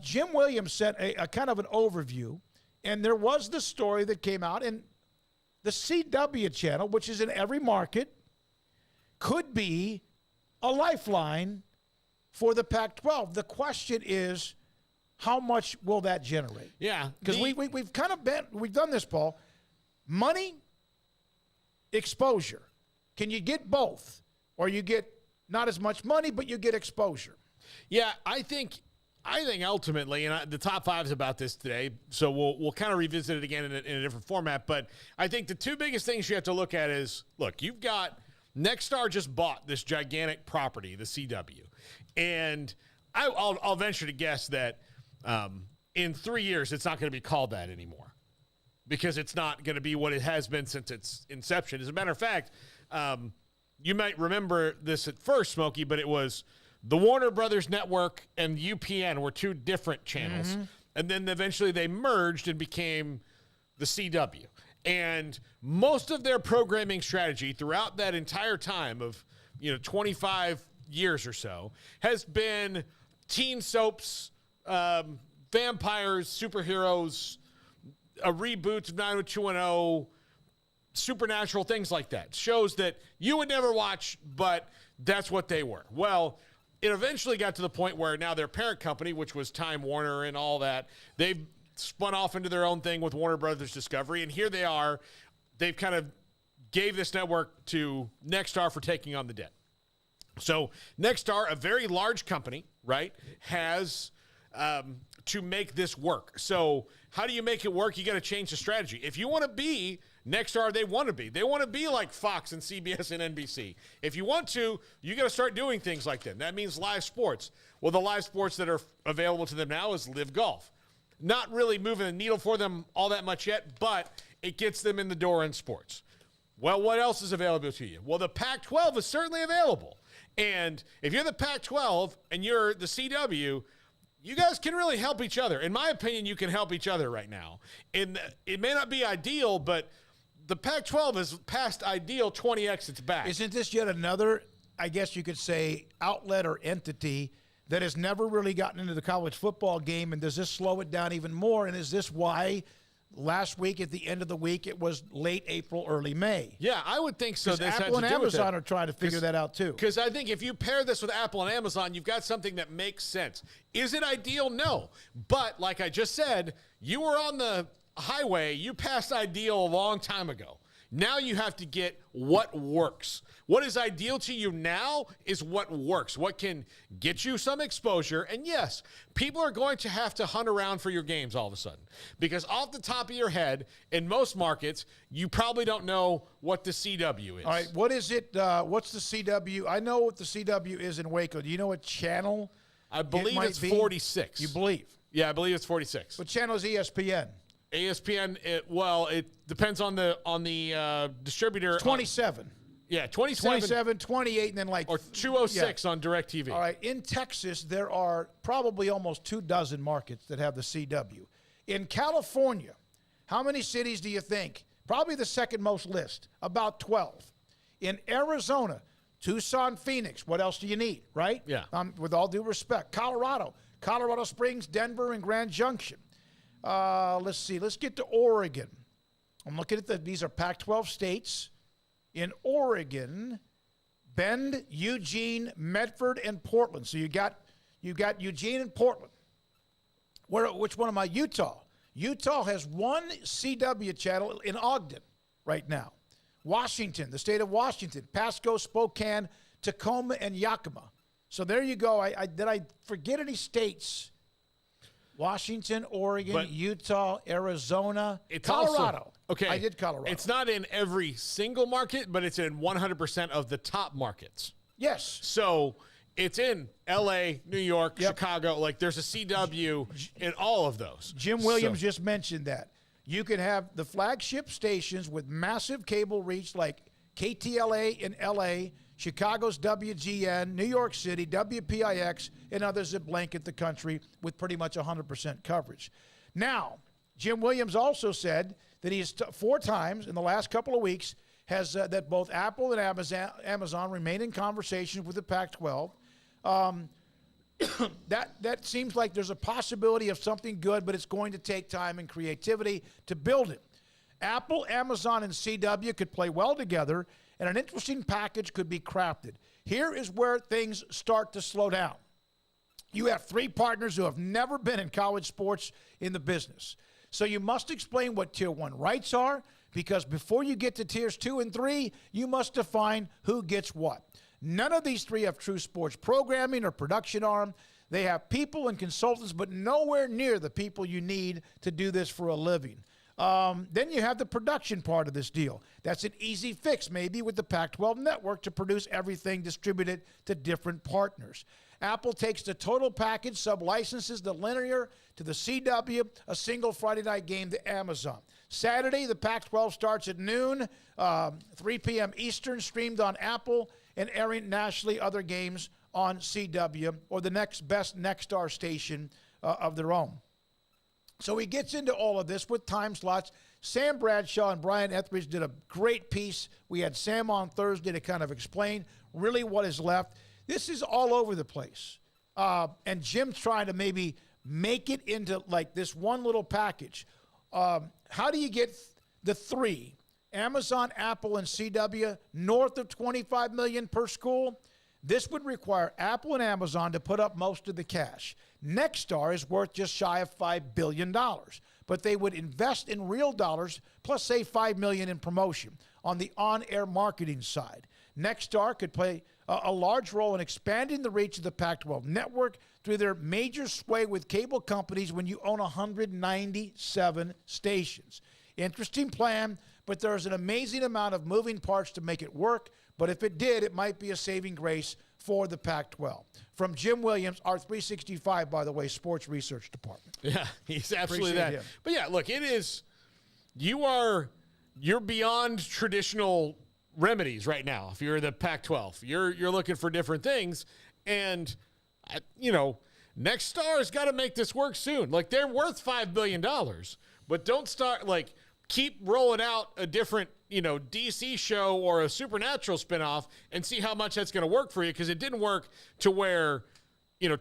Jim Williams sent a kind of an overview, and there was the story that came out, and the CW channel, which is in every market, could be a lifeline for the Pac-12. The question is, how much will that generate? Yeah. Because we've done this, Paul. Money, exposure. Can you get both? Or you get not as much money, but you get exposure. Yeah, I think ultimately, and the top five is about this today, so we'll kind of revisit it again in a different format. But I think the two biggest things you have to look at is, look, you've got Nexstar just bought this gigantic property, the CW, and I'll venture to guess that in 3 years it's not going to be called that anymore, because it's not going to be what it has been since its inception. As a matter of fact, you might remember this at first, Smokey, but it was the Warner Brothers Network and UPN were two different channels. Mm-hmm. And then eventually they merged and became the CW. And most of their programming strategy throughout that entire time of, 25 years or so has been teen soaps, vampires, superheroes, a reboot of 90210, supernatural, things like that. Shows that you would never watch, but that's what they were. Well, it eventually got to the point where now their parent company, which was Time Warner and all that, they've spun off into their own thing with Warner Brothers Discovery, and here they are. They've kind of gave this network to Nexstar for taking on the debt. So Nexstar, a very large company, right, has to make this work. So how do you make it work? You got to change the strategy. If you want to be Nexstar, they want to be like Fox and CBS and NBC. If you want to, you got to start doing things like that. That means live sports. Well, the live sports that are available to them now is Live Golf. Not really moving the needle for them all that much yet, but it gets them in the door in sports. Well, what else is available to you? Well, the Pac-12 is certainly available. And if you're the Pac-12 and you're the CW, you guys can really help each other. In my opinion, you can help each other right now. And it may not be ideal, but the Pac-12 is past ideal 20x its back. Isn't this yet another, I guess you could say, outlet or entity that has never really gotten into the college football game? And does this slow it down even more? And is this why last week at the end of the week it was late April, early May? Yeah, I would think so. Apple and Amazon are trying to figure that out too. Because I think if you pair this with Apple and Amazon, you've got something that makes sense. Is it ideal? No. But like I just said, you were on the highway. You passed ideal a long time ago. Now you have to get what works. What is ideal to you now is what works, what can get you some exposure. And yes, people are going to have to hunt around for your games all of a sudden, because off the top of your head, in most markets, you probably don't know what the CW is. All right, what is it? What's the CW? I know what the CW is in Waco. Do you know what channel? I believe it's 46. You believe? Yeah, I believe it's 46. What channel is ESPN? ESPN, it depends on the distributor. 27. Yeah, 27. 27, 28, and then or 206 on DirecTV. All right, in Texas, there are probably almost 24 markets that have the CW. In California, how many cities do you think? Probably the second most list, about 12. In Arizona, Tucson, Phoenix, what else do you need, right? Yeah. With all due respect. Colorado Springs, Denver, and Grand Junction. Let's see. Let's get to Oregon. I'm looking at these are Pac-12 states. In Oregon, Bend, Eugene, Medford, and Portland. So you got Eugene and Portland. Which one am I? Utah. Utah has one CW channel in Ogden right now. Washington, the state of Washington, Pasco, Spokane, Tacoma, and Yakima. So there you go. Did I forget any states? Washington, Oregon, Utah, Arizona, Colorado. Okay. I did Colorado. It's not in every single market, but it's in 100% of the top markets. Yes. So it's in L.A., New York, Chicago. Like there's a CW in all of those. Jim Williams just mentioned that. You can have the flagship stations with massive cable reach like KTLA in L.A., Chicago's WGN, New York City, WPIX, and others that blanket the country with pretty much 100% coverage. Now, Jim Williams also said that he has 4 times in the last couple of weeks has that both Apple and Amazon remain in conversations with the Pac-12. that seems like there's a possibility of something good, but it's going to take time and creativity to build it. Apple, Amazon, and CW could play well together, and an interesting package could be crafted. Here is where things start to slow down. You have three partners who have never been in college sports in the business. So you must explain what Tier 1 rights are, because before you get to Tiers 2 and 3, you must define who gets what. None of these three have true sports programming or production arm. They have people and consultants, but nowhere near the people you need to do this for a living. Then you have the production part of this deal. That's an easy fix, maybe, with the Pac-12 network to produce everything distributed to different partners. Apple takes the total package, sub-licenses the linear to the CW, a single Friday night game to Amazon. Saturday, the Pac-12 starts at noon, 3 p.m. Eastern, streamed on Apple, and airing nationally other games on CW or the next best Nexstar station of their own. So he gets into all of this with time slots. Sam Bradshaw and Brian Etheridge did a great piece. We had Sam on Thursday to kind of explain really what is left. This is all over the place. And Jim's trying to maybe make it into like this one little package. How do you get the three, Amazon, Apple, and CW, north of $25 million per school? This would require Apple and Amazon to put up most of the cash. Nexstar is worth just shy of $5 billion, but they would invest in real dollars plus say $5 million in promotion on the on-air marketing side. Nexstar could play a large role in expanding the reach of the Pac-12 network through their major sway with cable companies when you own 197 stations. Interesting plan, but there's an amazing amount of moving parts to make it work. But if it did, it might be a saving grace for the Pac-12. From Jim Williams, our 365, by the way, sports research department. Yeah, he's absolutely Appreciate that. him. But yeah, look, you're beyond traditional remedies right now. If you're the Pac-12, you're looking for different things, and Nexstar's got to make this work soon. Like, they're worth $5 billion, but don't start keep rolling out a different DC show or a Supernatural spinoff and see how much that's going to work for you, because it didn't work to where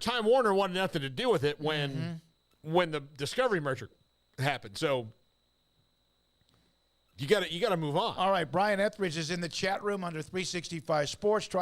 Time Warner wanted nothing to do with it when the Discovery merger happened. So you got to move on. All right, Brian Etheridge is in the chat room under 365 Sports trying